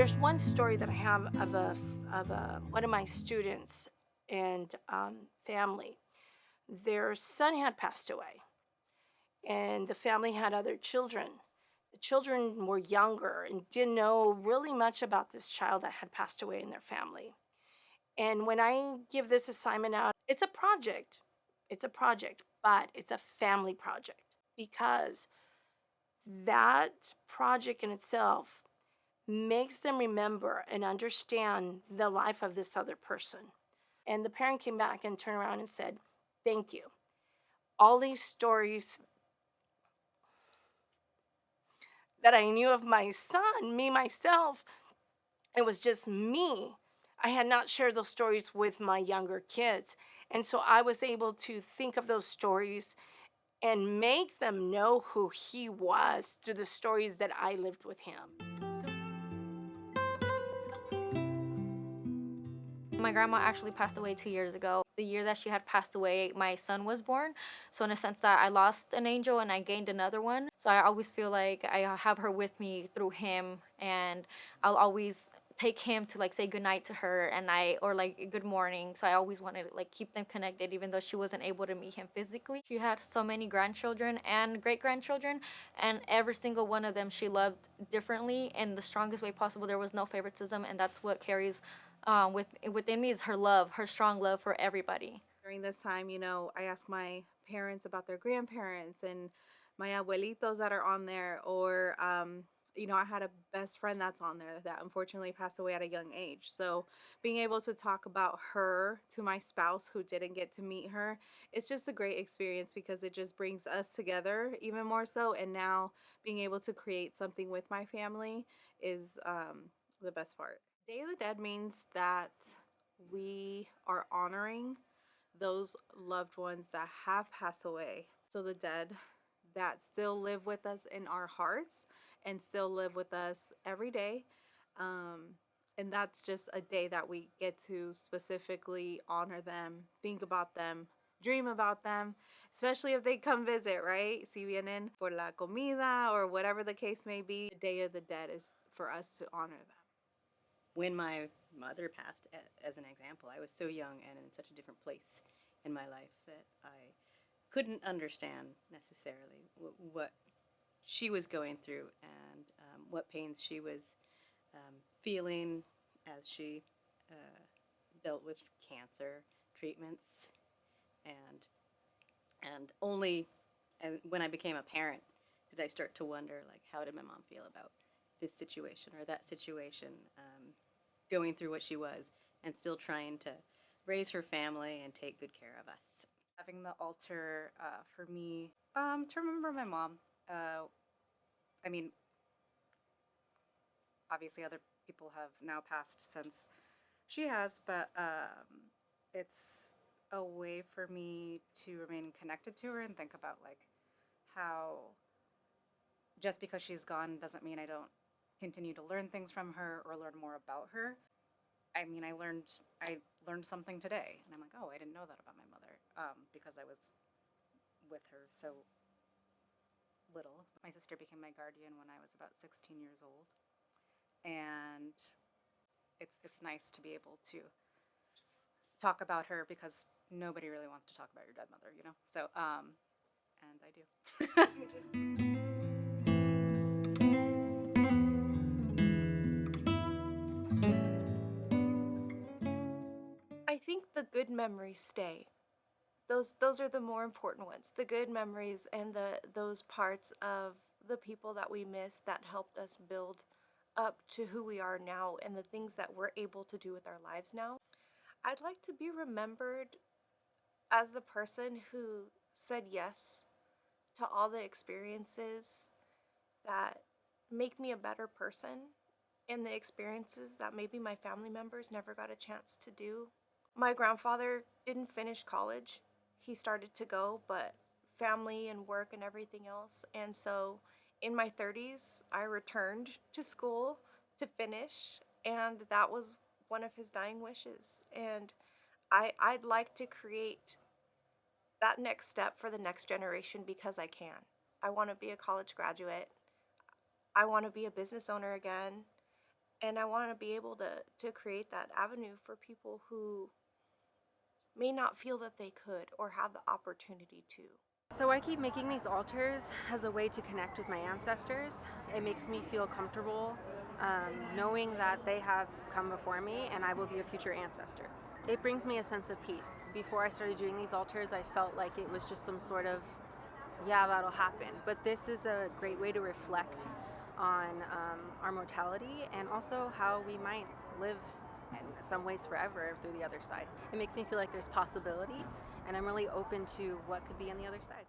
There's one story that I have of one of my students and family. Their son had passed away, and the family had other children. The children were younger and didn't know really much about this child that had passed away in their family. And when I give this assignment out, it's a project. It's a project, but it's a family project because that project in itself makes them remember and understand the life of this other person. And the parent came back and turned around and said, "Thank you. All these stories that I knew of my son, me, myself, it was just me. I had not shared those stories with my younger kids. And so I was able to think of those stories and make them know who he was through the stories that I lived with him." So My grandma actually passed away 2 years ago. The year that she had passed away, my son was born. So in a sense that I lost an angel and I gained another one. So I always feel like I have her with me through him, and I'll always take him to like say goodnight to her and I or like good morning. So I always wanted to like keep them connected even though she wasn't able to meet him physically. She had so many grandchildren and great grandchildren, and every single one of them she loved differently in the strongest way possible. There was no favoritism, and that's what carries within me is her love, her strong love for everybody. During this time, I ask my parents about their grandparents and my abuelitos that are on there, or I had a best friend that's on there that unfortunately passed away at a young age. So being able to talk about her to my spouse who didn't get to meet her, it's just a great experience because it just brings us together even more so. And now being able to create something with my family is the best part. Day of the Dead means that we are honoring those loved ones that have passed away. So the dead that still live with us in our hearts and still live with us every day. Um, and that's just a day that we get to specifically honor them, think about them, dream about them, especially if they come visit, right? Si vienen por la comida or whatever the case may be. The Day of the Dead is for us to honor them. When my mother passed, as an example, I was so young and in such a different place in my life that I couldn't understand necessarily what she was going through and what pains she was feeling as she uh, dealt with cancer treatments, and only when I became a parent did I start to wonder, like, how did my mom feel about this situation or that situation, going through what she was and still trying to raise her family and take good care of us. Having the altar for me to remember my mom. Uh, I mean, obviously, other people have now passed since she has, but it's a way for me to remain connected to her and think about like how just because she's gone doesn't mean I don't continue to learn things from her or learn more about her. I mean, I learned something today, and I'm like, oh, I didn't know that about my mother because I was with her so little. My sister became my guardian when I was about 16 years old, and it's nice to be able to talk about her because nobody really wants to talk about your dead mother, you know. So and I do. I think the good memories stay. Those are the more important ones. The good memories and those parts of the people that we miss that helped us build up to who we are now and the things that we're able to do with our lives now. I'd like to be remembered as the person who said yes to all the experiences that make me a better person and the experiences that maybe my family members never got a chance to do. My grandfather didn't finish college. He started to go, but family and work and everything else. And so in my 30s, I returned to school to finish, and that was one of his dying wishes. And I'd like to create that next step for the next generation because I can. I want to be a college graduate. I want to be a business owner again. And I want to be able to create that avenue for people who may not feel that they could or have the opportunity to. So I keep making these altars as a way to connect with my ancestors. It makes me feel comfortable knowing that they have come before me and I will be a future ancestor. It brings me a sense of peace. Before I started doing these altars, I felt like it was just some sort of, yeah, that'll happen. But this is a great way to reflect on our mortality and also how we might live in some ways forever through the other side. It makes me feel like there's possibility, and I'm really open to what could be on the other side.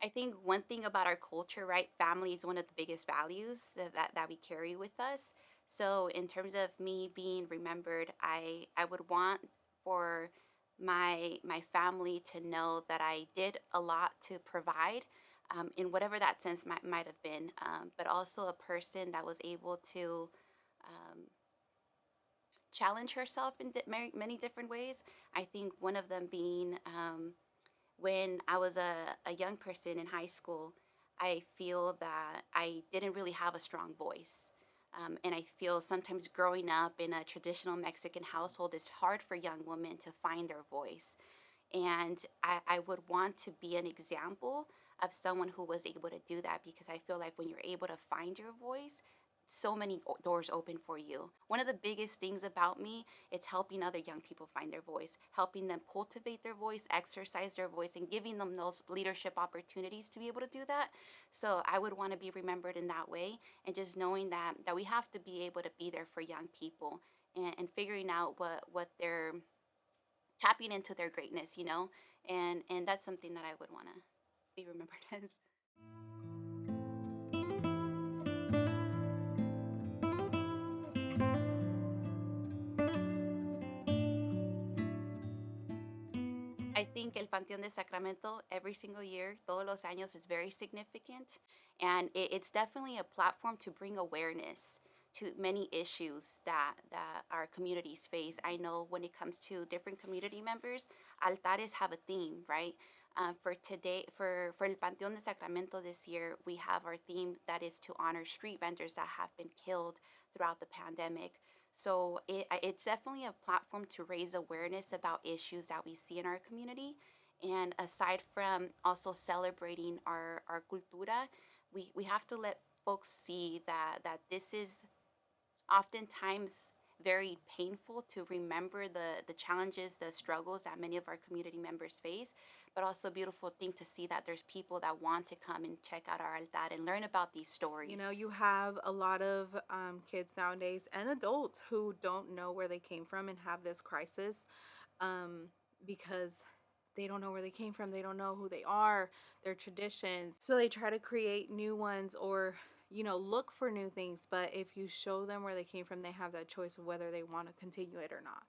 I think one thing about our culture, right? Family is one of the biggest values that we carry with us. So in terms of me being remembered, I would want for my family to know that I did a lot to provide, in whatever that sense might have been, but also a person that was able to challenge herself in many different ways. I think one of them being when I was a young person in high school, I feel that I didn't really have a strong voice. And I feel sometimes growing up in a traditional Mexican household, it's hard for young women to find their voice. And I would want to be an example of someone who was able to do that, because I feel like when you're able to find your voice, so many doors open for you. One of the biggest things about me, it's helping other young people find their voice, helping them cultivate their voice, exercise their voice, and giving them those leadership opportunities to be able to do that. So I would want to be remembered in that way, and just knowing that we have to be able to be there for young people, and figuring out what they're tapping into their greatness, and that's something that I would want to be remembered as. I think El Panteón de Sacramento every single year, todos los años, is very significant. And it's definitely a platform to bring awareness to many issues that our communities face. I know when it comes to different community members, altares have a theme, right? For today, for El Panteón de Sacramento this year, we have our theme that is to honor street vendors that have been killed throughout the pandemic. So it's definitely a platform to raise awareness about issues that we see in our community. And aside from also celebrating our cultura, we have to let folks see that this is oftentimes very painful to remember the challenges, the struggles that many of our community members face, but also a beautiful thing to see that there's people that want to come and check out our altar and learn about these stories. You have a lot of kids nowadays and adults who don't know where they came from and have this crisis because they don't know where they came from. They don't know who they are, their traditions. So they try to create new ones or look for new things. But if you show them where they came from, they have that choice of whether they want to continue it or not,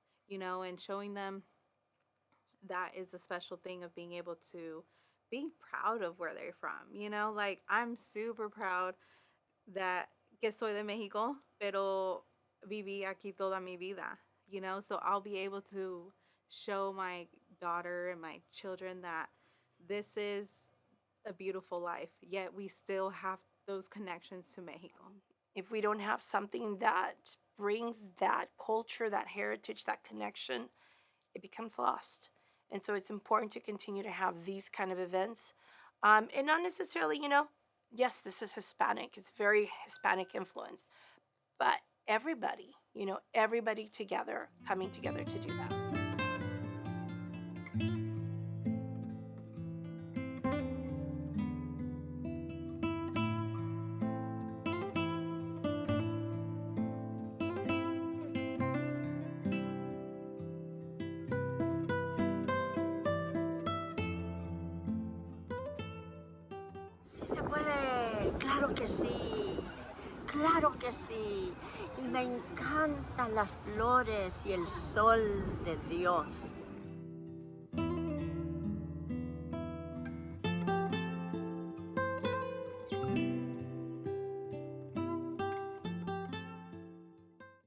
and showing them that is the special thing of being able to be proud of where they're from. Like I'm super proud that que soy de Mexico, pero viví aquí toda mi vida, so I'll be able to show my daughter and my children that this is a beautiful life, yet we still have those connections to Mexico. If we don't have something that brings that culture, that heritage, that connection, it becomes lost. And so it's important to continue to have these kind of events. And not necessarily, yes, this is Hispanic. It's very Hispanic influence. But everybody, everybody together, coming together to do that. Sí se puede, claro que sí, claro que sí. Y me encantan las flores y el sol de Dios.